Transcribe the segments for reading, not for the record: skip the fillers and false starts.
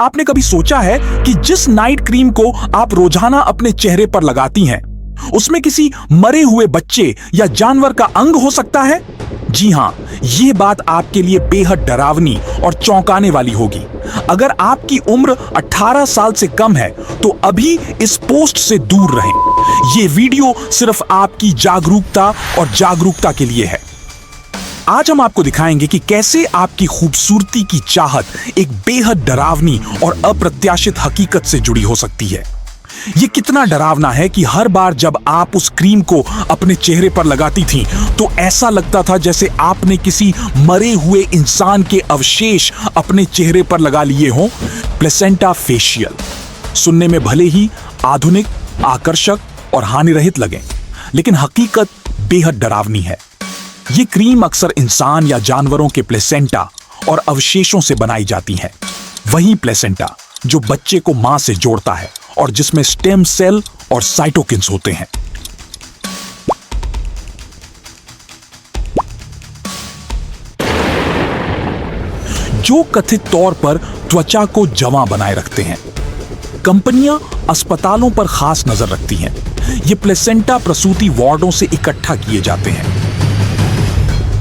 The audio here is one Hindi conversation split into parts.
आपने कभी सोचा है कि जिस नाइट क्रीम को आप रोजाना अपने चेहरे पर लगाती हैं, उसमें किसी मरे हुए बच्चे या जानवर का अंग हो सकता है? जी हां, यह बात आपके लिए बेहद डरावनी और चौंकाने वाली होगी। अगर आपकी उम्र 18 साल से कम है तो अभी इस पोस्ट से दूर रहें। यह वीडियो सिर्फ आपकी जागरूकता के लिए है। आज हम आपको दिखाएंगे कि कैसे आपकी खूबसूरती की चाहत एक बेहद डरावनी और अप्रत्याशित हकीकत से जुड़ी हो सकती है। ये कितना डरावना है कि हर बार जब आप उस क्रीम को अपने चेहरे पर लगाती थीं, तो ऐसा लगता था जैसे आपने किसी मरे हुए इंसान के अवशेष अपने चेहरे पर लगा लिए हों। प्लेसेंटा फेशियल सुनने में भले ही आधुनिक, आकर्षक और हानिरहित लगें, लेकिन हकीकत बेहद डरावनी है। ये क्रीम अक्सर इंसान या जानवरों के प्लेसेंटा और अवशेषों से बनाई जाती है। वही प्लेसेंटा जो बच्चे को मां से जोड़ता है और जिसमें स्टेम सेल और साइटोकिन्स होते हैं। जो कथित तौर पर त्वचा को जवां बनाए रखते हैं। कंपनियां अस्पतालों पर खास नजर रखती हैं। ये प्लेसेंटा प्रसूति वार्डों से इकट्ठा किए जाते हैं,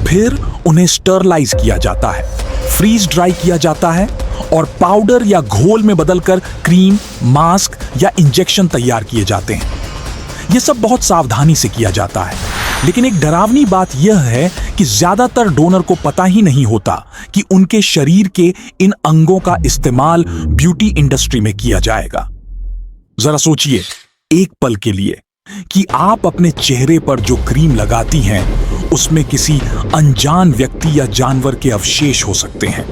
फिर उन्हें स्टरलाइज किया जाता है, फ्रीज ड्राई किया जाता है और पाउडर या घोल में बदलकर क्रीम, मास्क या इंजेक्शन तैयार किए जाते हैं। यह सब बहुत सावधानी से किया जाता है, लेकिन एक डरावनी बात यह है कि ज्यादातर डोनर को पता ही नहीं होता कि उनके शरीर के इन अंगों का इस्तेमाल ब्यूटी इंडस्ट्री में किया जाएगा। जरा सोचिए एक पल के लिए कि आप अपने चेहरे पर जो क्रीम लगाती हैं, उसमें किसी अनजान व्यक्ति या जानवर के अवशेष हो सकते हैं।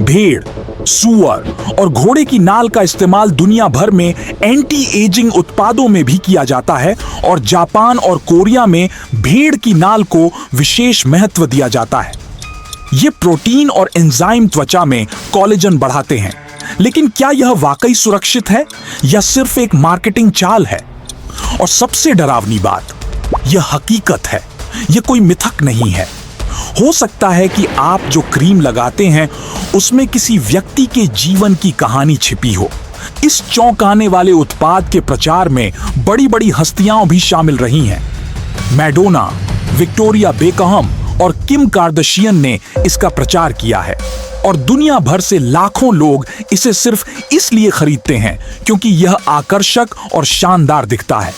भेड़, सूअर और घोड़े की नाल का इस्तेमाल दुनिया भर में एंटी एजिंग उत्पादों में भी किया जाता है और जापान और कोरिया में भेड़ की नाल को विशेष महत्व दिया जाता है। ये प्रोटीन और एंजाइम त्वचा में कोलेजन बढ़ाते हैं, लेकिन क्या यह वाकई सुरक्षित है या सिर्फ एक मार्केटिंग चाल है? और सबसे डरावनी बात, यह हकीकत है, यह कोई मिथक नहीं है। हो सकता है कि आप जो क्रीम लगाते हैं उसमें किसी व्यक्ति के जीवन की कहानी छिपी हो। इस चौंकाने वाले उत्पाद के प्रचार में बड़ी-बड़ी हस्तियां भी शामिल रही हैं। मैडोना, विक्टोरिया बेकहम और किम कार्दाशियन ने इसका प्रचार किया है और दुनिया भर से लाखों लोग इसे सिर्फ इसलिए खरीदते हैं क्योंकि यह आकर्षक और शानदार दिखता है।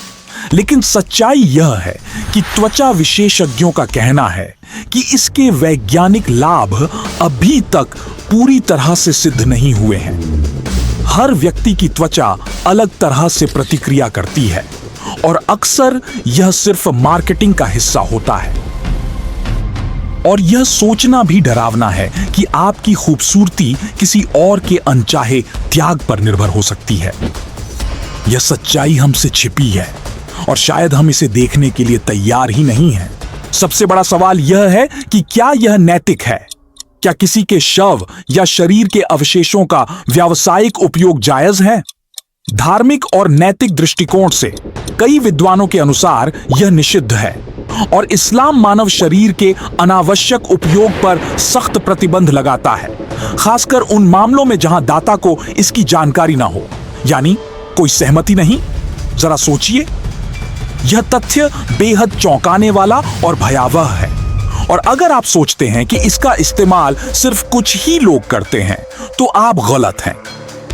लेकिन सच्चाई यह है कि त्वचा विशेषज्ञों का कहना है कि इसके वैज्ञानिक लाभ अभी तक पूरी तरह से सिद्ध नहीं हुए हैं। हर व्यक्ति की त्वचा अलग तरह से प्रतिक्रिया करती है और अक्सर यह सिर्फ मार्केटिंग का हिस्सा होता है। और यह सोचना भी डरावना है कि आपकी खूबसूरती किसी और के अनचाहे त्याग पर निर्भर हो सकती है। यह सच्चाई हमसे छिपी है और शायद हम इसे देखने के लिए तैयार ही नहीं हैं। सबसे बड़ा सवाल यह है कि क्या यह नैतिक है? क्या किसी के शव या शरीर के अवशेषों का व्यावसायिक उपयोग जायज है? धार्मिक और नैतिक दृष्टिकोण से कई विद्वानों के अनुसार यह निषिद्ध है और इस्लाम मानव शरीर के अनावश्यक उपयोग पर सख्त प्रतिबंध लगाता है, खासकर उन मामलों में जहां दाता को इसकी जानकारी ना हो, यानी कोई सहमति नहीं। जरा सोचिए, यह तथ्य बेहद चौंकाने वाला और भयावह है। और अगर आप सोचते हैं कि इसका इस्तेमाल सिर्फ कुछ ही लोग करते हैं, तो आप गलत हैं।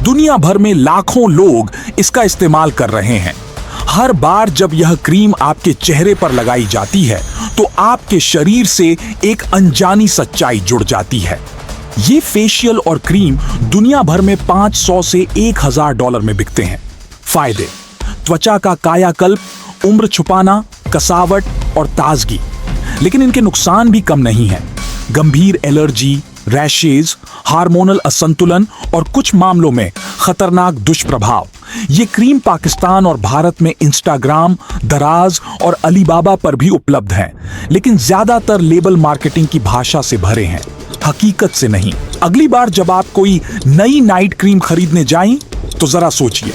दुनिया भर में लाखों लोग इसका इस्तेमाल कर रहे हैं। हर बार जब यह क्रीम आपके चेहरे पर लगाई जाती है, तो आपके शरीर से एक अनजानी सच्चाई जुड़ जाती है। ये फेशियल और क्रीम दुनिया भर में 500 से 1000 डॉलर में बिकते हैं। फायदे: त्वचा का कायाकल्प, उम्र छुपाना, कसावट और ताजगी। लेकिन इनके नुकसान भी कम नहीं हैं। गंभीर एलर्जी, रैशेज, हार्मोनल असंतुलन और कुछ मामलों में खतरनाक दुष्प्रभाव। ये क्रीम पाकिस्तान और भारत में इंस्टाग्राम, दराज और अलीबाबा पर भी उपलब्ध हैं, लेकिन ज्यादातर लेबल मार्केटिंग की भाषा से भरे हैं, हकीकत से नहीं। अगली बार जब आप कोई नई नाइट क्रीम खरीदने जाएं, तो जरा सोचिए,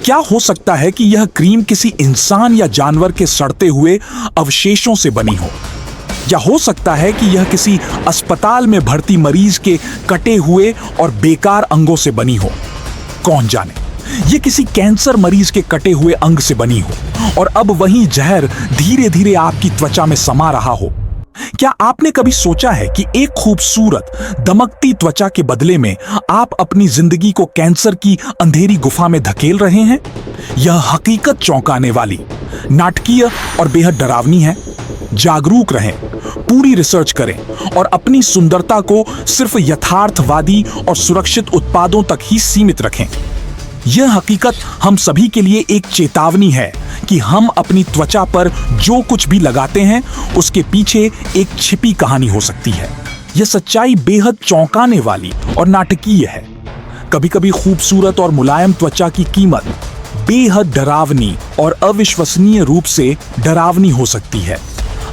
क्या हो सकता है कि यह क्रीम किसी इंसान या जानवर के सड़ते हुए अवशेषों से बनी हो? या हो सकता है कि यह किसी अस्पताल में भर्ती मरीज के कटे हुए और बेकार अंगों से बनी हो। कौन जाने, ये किसी कैंसर मरीज के कटे हुए अंग से बनी हो और अब वही जहर धीरे धीरे आपकी त्वचा में समा रहा हो। क्या आपने कभी सोचा है कि एक खूबसूरत दमकती त्वचा के बदले में आप अपनी जिंदगी को कैंसर की अंधेरी गुफा में धकेल रहे हैं? यह हकीकत चौंकाने वाली, नाटकीय और बेहद डरावनी है। जागरूक रहें, पूरी रिसर्च करें और अपनी सुंदरता को सिर्फ यथार्थवादी और सुरक्षित उत्पादों तक ही सीमित रखें। यह हकीकत हम सभी के लिए एक चेतावनी है कि हम अपनी त्वचा पर जो कुछ भी लगाते हैं उसके पीछे एक छिपी कहानी हो सकती है। यह सच्चाई बेहद चौंकाने वाली और नाटकीय है। कभी-कभी खूबसूरत और मुलायम त्वचा की कीमत बेहद डरावनी और अविश्वसनीय रूप से डरावनी हो सकती है।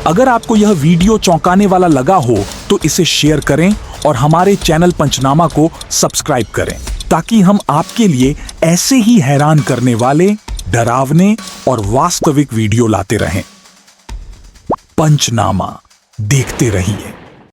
अगर आपको यह वीडियो चौंकाने वाला लगा हो तो इसे शेयर करें और हमारे चैनल पंचनामा को सब्सक्राइब करें ताकि हम आपके लिए ऐसे ही हैरान करने वाले, डरावने और वास्तविक वीडियो लाते रहें। पंचनामा देखते रहिए।